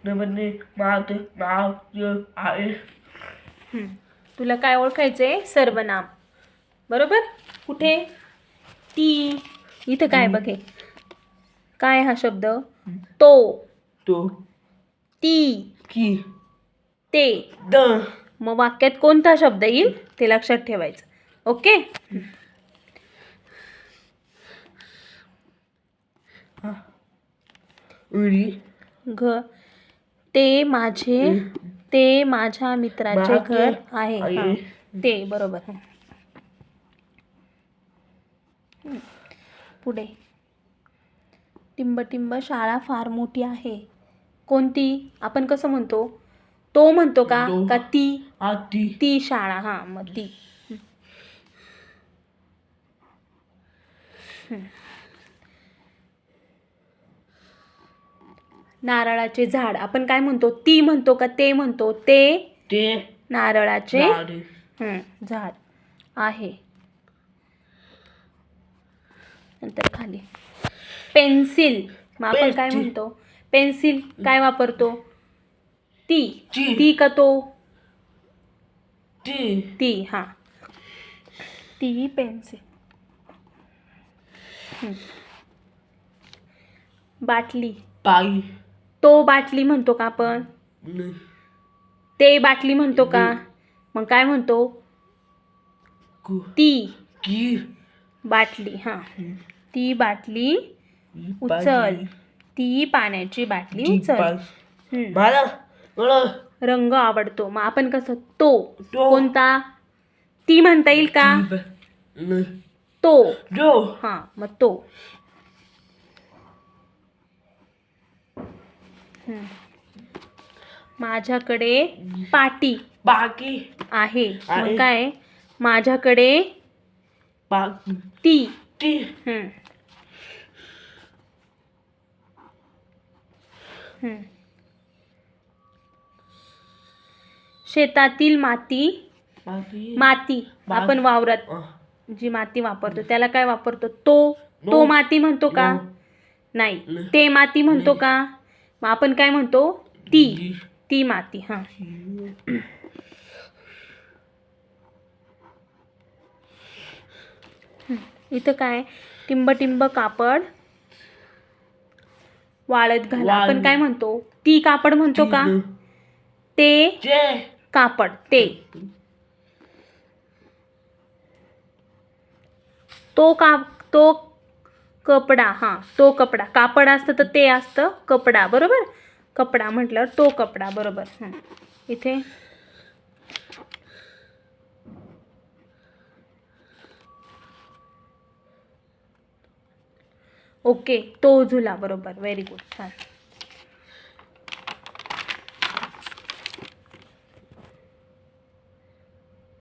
नमने माझे नाव आहे. तुला काय ओळखायचंय? सर्वनाम. बरोबर. कुठे? ती. इथं काय बघे? काय हा शब्द? तो. तो. ती. की. ते. द. मग वाक्यात कोणता शब्द येईल ते लक्षात ठेवायचं. ओके. उडी. घ. ते माझ्या मित्राचे घर आहे. हा. ते. बरोबर. पुढे. टिंब टिंब शाळा फार मोठी आहे. कोणती? आपण कसं म्हणतो? तो म्हणतो का? का ती? ती शाळा. हा, मग ती. नारळाचे झाड. आपण काय म्हणतो? ती म्हणतो का ते म्हणतो? ते नारळाचे झाड आहे. नंतर खाली पेन्सिल. मग आपण काय म्हणतो? पेन्सिल काय वापरतो? ती का तो? ती. हा, ती पेन्सिल. बाटली. तो बाटली म्हणतो का आपण? ते बाटली म्हणतो का? मग काय म्हणतो? ती बाटली. हा, ती बाटली उचल. ती पाण्याची बाटली उचल. रंग आवडतो. मग आपण कसं? तो कोणता? ती म्हणता येईल का? तो. हा, मग तो. माझ्याकडे पाटी आहे. मग काय? माझ्याकडे ती. शेतातील माती. आपण वावरात जी माती वापरतो त्याला काय वापरतो? तो माती म्हणतो का? नाही. ते माती म्हणतो का? मग आपण काय म्हणतो? ती माती. हा. इथं काय? टिंब टिंब कापड वाळत घाला. आपण काय म्हणतो? ती कापड म्हणतो का? ते कापड. ते. तो कपडा. हा, तो कपडा. कापड असतं तर ते असतं कपडा. बरोबर. कपडा म्हटल्यावर तो कपडा. बरोबर. इथे ओके. तो झुला. बरोबर. Very good. छान.